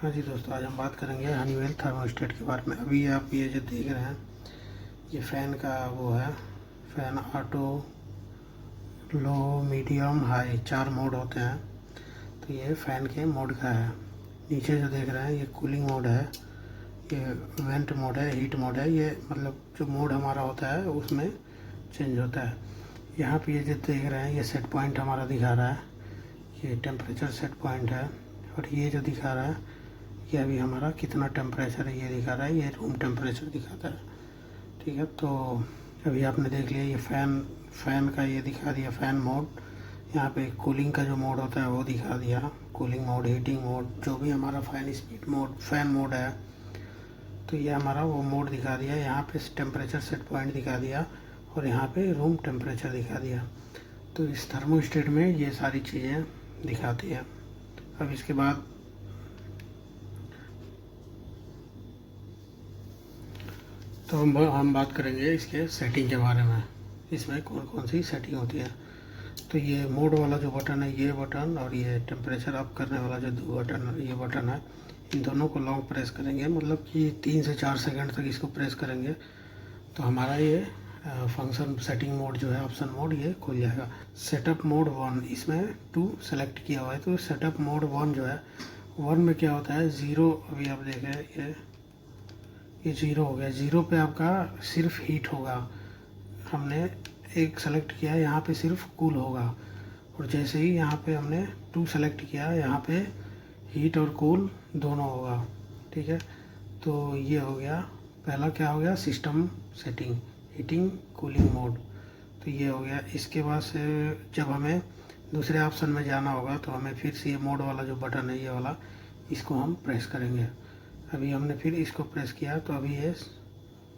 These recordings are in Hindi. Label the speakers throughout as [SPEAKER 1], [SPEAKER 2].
[SPEAKER 1] हाँ जी दोस्तों, आज हम बात करेंगे हनीवेल थर्मोस्टेट के बारे में। अभी आप ये जो देख रहे हैं, ये फ़ैन का वो है। फ़ैन ऑटो, लो, मीडियम, हाई 4 मोड होते हैं। तो ये फ़ैन के मोड का है। नीचे जो देख रहे हैं ये कूलिंग मोड है, ये वेंट मोड है, हीट मोड है। ये मतलब जो मोड हमारा होता है उसमें चेंज होता है। यहाँ पे ये जो देख रहे हैं ये सेट पॉइंट हमारा दिखा रहा है, ये टेम्परेचर सेट पॉइंट है। और ये जो दिखा रहा है ये अभी हमारा कितना टेम्परेचर है ये दिखा रहा है, ये रूम टेम्परेचर दिखाता है। ठीक है, तो अभी आपने देख लिया ये फ़ैन का ये दिखा दिया फ़ैन मोड। यहाँ पे कूलिंग का जो मोड होता है वो दिखा दिया, कूलिंग मोड, हीटिंग मोड, जो भी हमारा fan speed mode, fan mode है। तो ये हमारा वो मोड दिखा दिया। यहाँ पे टेम्परेचर सेट पॉइंट दिखा दिया और यहाँ पे रूम टेम्परेचर दिखा दिया। तो इस थर्मोस्टेट में ये सारी चीज़ें दिखाती है। अब इसके बाद तो हम बात करेंगे इसके सेटिंग के बारे में। इसमें कौन कौन सी सेटिंग होती है। तो ये मोड वाला जो बटन है, ये बटन, और ये टेम्परेचर अप करने वाला जो दो बटन, ये बटन है, इन दोनों को लॉन्ग प्रेस करेंगे, मतलब कि 3 से 4 सेकंड तक इसको प्रेस करेंगे तो हमारा ये फंक्शन सेटिंग मोड जो है, ऑप्शन मोड, ये खुल जाएगा। सेटअप मोड 1, इसमें 2 सेलेक्ट किया हुआ है। तो सेटअप मोड 1 जो है, 1 में क्या होता है, ज़ीरो। अभी आप देखें ये 0 हो गया। 0 पे आपका सिर्फ हीट होगा। हमने एक सेलेक्ट किया, यहाँ पे सिर्फ कूल होगा। और जैसे ही यहाँ पे हमने 2 सेलेक्ट किया, यहाँ पे हीट और कूल दोनों होगा। ठीक है, तो ये हो गया। पहला क्या हो गया, system setting, heating cooling mode. तो ये हो गया। इसके बाद से जब हमें दूसरे ऑप्शन में जाना होगा तो हमें फिर से ये मोड वाला जो बटन है, ये वाला, इसको हम प्रेस करेंगे। अभी हमने फिर इसको प्रेस किया तो अभी ये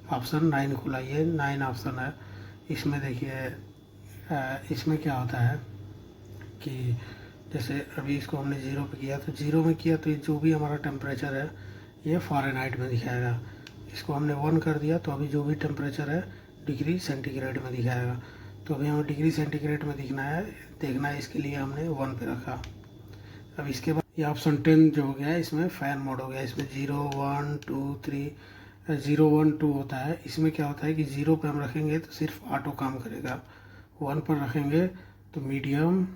[SPEAKER 1] ऑप्शन 9 खुला। ये 9 ऑप्शन है। इसमें देखिए इसमें क्या होता है कि जैसे अभी इसको हमने 0 पे किया, तो 0 में किया तो ये जो भी हमारा टेम्परेचर है ये फ़ारेनहाइट में दिखाएगा। इसको हमने 1 कर दिया तो अभी जो भी टेम्परेचर है डिग्री सेंटीग्रेड में दिखाएगा। तो अभी हमें डिग्री सेंटीग्रेड में देखना है, इसके लिए हमने 1 पे रखा। अब इसके बाद ये ऑप्शन 10 जो हो गया है, इसमें फ़ैन मोड हो गया। इसमें 0, 1, 2, 3, 0, 1, 2 होता है। इसमें क्या होता है कि 0 पे हम रखेंगे तो सिर्फ ऑटो काम करेगा, 1 पर रखेंगे तो मीडियम,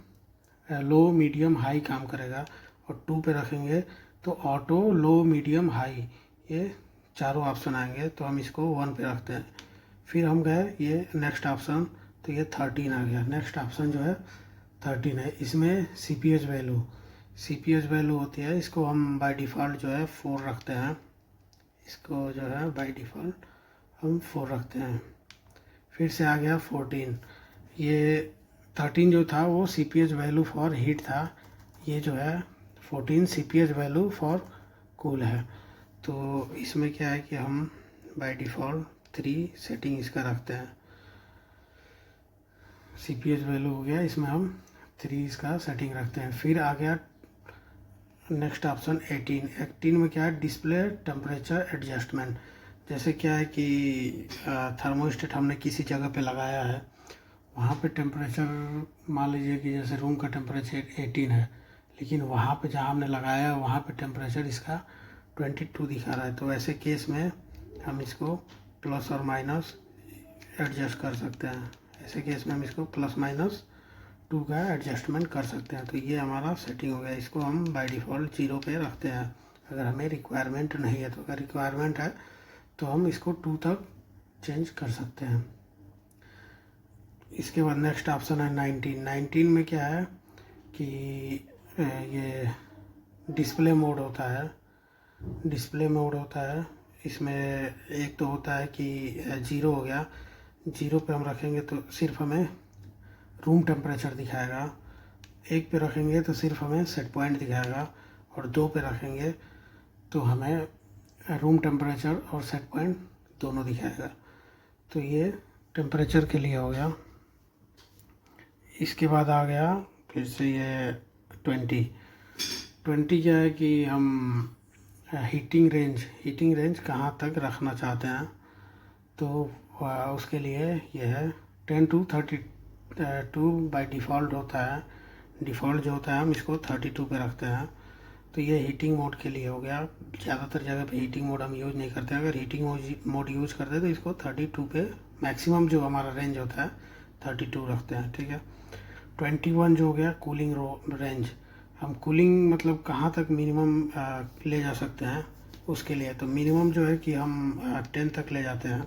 [SPEAKER 1] लो, मीडियम, हाई काम करेगा, और 2 पे रखेंगे तो ऑटो, लो, मीडियम, हाई, ये चारों ऑप्शन आएंगे। तो हम इसको 1 पे रखते हैं। फिर हम गए ये नेक्स्ट ऑप्शन, तो ये 13 आ गया। नेक्स्ट ऑप्शन जो है 13 है। इसमें सी पी एच वैल्यू होती है, इसको हम बाय डिफ़ॉल्ट जो है 4 रखते हैं। इसको जो है बाय डिफ़ॉल्ट हम 4 रखते हैं। फिर से आ गया 14। ये 13 जो था वो C P H value for heat था, ये जो है 14 C P H value for cool है। तो इसमें क्या है कि हम बाय डिफ़ॉल्ट 3 सेटिंग इसका रखते हैं। सी पी एच वैल्यू हो गया, इसमें हम 3 इसका सेटिंग रखते हैं। फिर आ गया नेक्स्ट ऑप्शन 18 में क्या है, डिस्प्ले टेम्परेचर एडजस्टमेंट। जैसे क्या है कि थर्मोस्टेट हमने किसी जगह पे लगाया है, वहाँ पे टेम्परेचर मान लीजिए कि जैसे रूम का टेम्परेचर 18 है, लेकिन वहाँ पे जहाँ हमने लगाया है वहाँ पे टेम्परेचर इसका 22 दिखा रहा है। तो ऐसे केस में हम इसको प्लस और माइनस एडजस्ट कर सकते हैं। ऐसे केस में हम इसको प्लस माइनस 2 का एडजस्टमेंट कर सकते हैं। तो ये हमारा सेटिंग हो गया। इसको हम बाय डिफ़ॉल्ट 0 पे रखते हैं अगर हमें रिक्वायरमेंट नहीं है। तो अगर रिक्वायरमेंट है तो हम इसको 2 तक चेंज कर सकते हैं। इसके बाद नेक्स्ट ऑप्शन है 19 में क्या है कि ये डिस्प्ले मोड होता है। इसमें एक तो होता है कि 0 हो गया, 0 पे हम रखेंगे तो सिर्फ हमें रूम टेम्परेचर दिखाएगा, 1 पे रखेंगे तो सिर्फ हमें सेट पॉइंट दिखाएगा, और 2 पे रखेंगे तो हमें रूम टेम्परेचर और सेट पॉइंट दोनों दिखाएगा। तो ये टेम्परेचर के लिए हो गया। इसके बाद आ गया फिर से ये 20 क्या है कि हम हीटिंग रेंज कहाँ तक रखना चाहते हैं। तो उसके लिए ये है 10 to 32 बाय डिफ़ॉल्ट होता है। डिफ़ॉल्ट जो होता है हम इसको 32 पे रखते हैं। तो ये हीटिंग मोड के लिए हो गया। ज़्यादातर जगह पे हीटिंग मोड हम यूज़ नहीं करते हैं। अगर हीटिंग मोड यूज़ करते हैं तो इसको 32 पे मैक्सिमम जो हमारा रेंज होता है 32 रखते हैं, ठीक है। 21 जो हो गया कूलिंग रेंज। हम कूलिंग मतलब कहाँ तक मिनिमम ले जा सकते हैं उसके लिए। तो मिनिमम जो है कि हम 10 तक ले जाते हैं।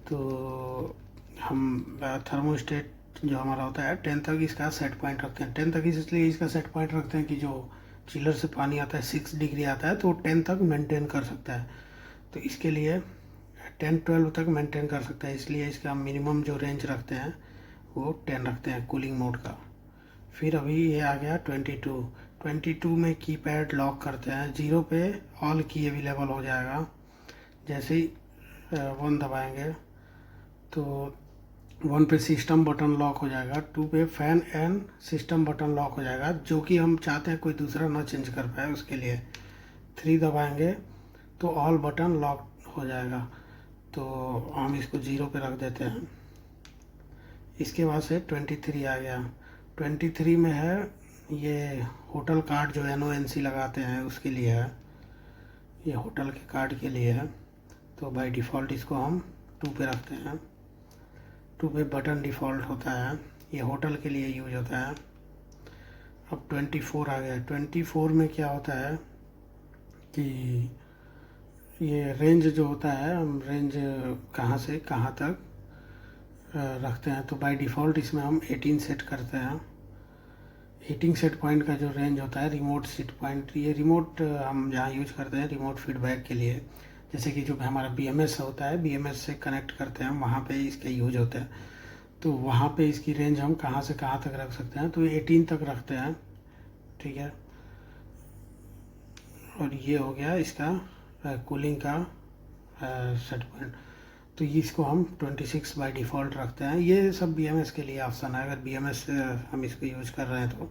[SPEAKER 1] तो हम थर्मोस्टेट जो हमारा होता है 10 तक इसका सेट पॉइंट रखते हैं। 10 तक इसलिए इसका सेट पॉइंट रखते हैं कि जो चिलर से पानी आता है 6 डिग्री आता है तो 10 तक मेंटेन कर सकता है। तो इसके लिए 10-12 तक मेंटेन कर सकता है, इसलिए इसका मिनिमम जो रेंज रखते हैं वो 10 रखते हैं कूलिंग मोड का। फिर अभी ये आ गया 22 में कीपैड लॉक करते हैं। 0 पे ऑल की अवेलेबल हो जाएगा। जैसे ही 1 दबाएंगे तो 1 पे सिस्टम बटन लॉक हो जाएगा। 2 पे fan and system button lock हो जाएगा, जो कि हम चाहते हैं कोई दूसरा ना चेंज कर पाए उसके लिए। 3 दबाएंगे तो ऑल बटन लॉक हो जाएगा। तो हम इसको 0 पे रख देते हैं। इसके बाद से 23 आ गया। 23 में है ये होटल कार्ड जो NONC लगाते हैं उसके लिए है, ये होटल के कार्ड के लिए है। तो बाय डिफ़ॉल्ट इसको हम 2 पे रखते हैं। 2 पे बटन डिफ़ॉल्ट होता है, ये होटल के लिए यूज होता है। अब 24 आ गया। 24 में क्या होता है कि ये रेंज जो होता है, हम रेंज कहाँ से कहाँ तक रखते हैं। तो बाय डिफ़ॉल्ट इसमें हम 18 सेट करते हैं। हीटिंग सेट पॉइंट का जो रेंज होता है रिमोट सेट पॉइंट, ये रिमोट हम जहाँ यूज करते हैं रिमोट फीडबैक के लिए, जैसे कि जो हमारा BMS होता है, BMS से कनेक्ट करते हैं वहाँ पे इसका यूज होता है। तो वहाँ पे इसकी रेंज हम कहाँ से कहाँ तक रख सकते हैं, तो 18 तक रखते हैं, ठीक है। और ये हो गया इसका कूलिंग का सेट पॉइंट। तो इसको हम 26 बाय डिफ़ॉल्ट रखते हैं। ये सब BMS के लिए ऑप्शन है, अगर BMS से हम इसको यूज कर रहे हैं तो।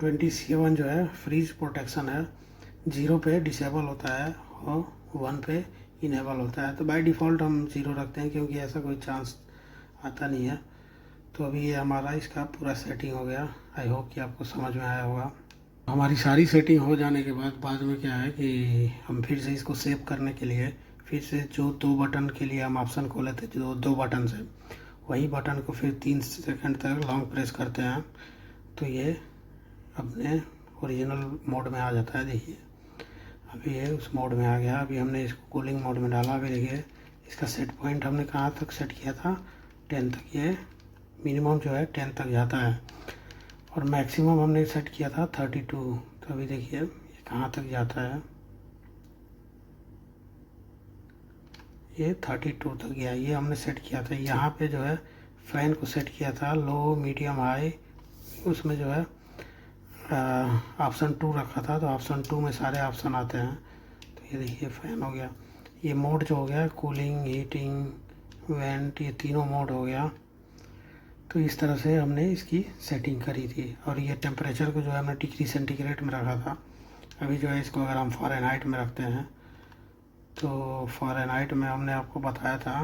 [SPEAKER 1] 27 जो है फ्रीज प्रोटेक्शन है। 0 पे डिसेबल होता है और 1 पे इनेबल होता है। तो बाय डिफ़ॉल्ट हम 0 रखते हैं क्योंकि ऐसा कोई चांस आता नहीं है। तो अभी ये हमारा इसका पूरा सेटिंग हो गया। आई होप कि आपको समझ में आया होगा। हमारी सारी सेटिंग हो जाने के बाद में क्या है कि हम फिर से इसको सेव करने के लिए फिर से जो 2 बटन के लिए हम ऑप्शन खोले थे, जो 2 बटन से, वही बटन को फिर 3 सेकंड तक लॉन्ग प्रेस करते हैं तो ये अपने ओरिजिनल मोड में आ जाता है। देखिए अभी ये उस मोड में आ गया। अभी हमने इसको कूलिंग मोड में डाला। अभी देखिए इसका सेट पॉइंट हमने कहाँ तक सेट किया था, 10 तक। ये मिनिमम जो है 10 तक जाता है और मैक्सिमम हमने सेट किया था 32। तो अभी देखिए ये कहाँ तक जाता है, ये 32 तक गया। ये हमने सेट किया था। यहाँ पे जो है फ़ैन को सेट किया था लो मीडियम हाई, उसमें जो है ऑप्शन 2 रखा था। तो ऑप्शन 2 में सारे ऑप्शन आते हैं। तो ये देखिए फ़ैन हो गया। ये मोड जो हो गया कूलिंग, हीटिंग, वेंट, ये तीनों मोड हो गया। तो इस तरह से हमने इसकी सेटिंग करी थी। और ये टेम्परेचर को जो है हमने डिग्री सेंटीग्रेड में रखा था। अभी जो है इसको अगर हम फ़ारेनहाइट में रखते हैं तो फ़ारेनहाइट में हमने आपको बताया था।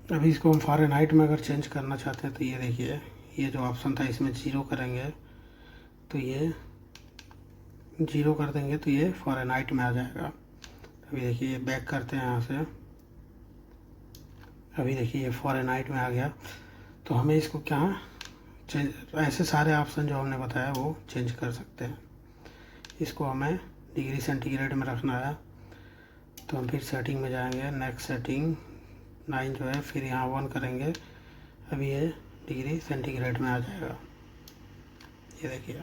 [SPEAKER 1] अभी इसको हम फ़ारेनहाइट में अगर चेंज करना चाहते हैं तो ये देखिए ये जो ऑप्शन था इसमें 0 करेंगे तो ये 0 कर देंगे तो ये फ़ारेनहाइट में आ जाएगा। अभी देखिए ये बैक करते हैं यहाँ से। अभी देखिए ये फ़ारेनहाइट में आ गया। तो हमें इसको क्या चेंज, ऐसे सारे ऑप्शन जो हमने बताया वो चेंज कर सकते हैं। इसको हमें डिग्री सेंटीग्रेड में रखना है तो हम फिर सेटिंग में जाएंगे, नेक्स्ट सेटिंग 9 जो है, फिर यहाँ 1 करेंगे। अभी ये डिग्री सेंटीग्रेड में आ जाएगा। ये देखिए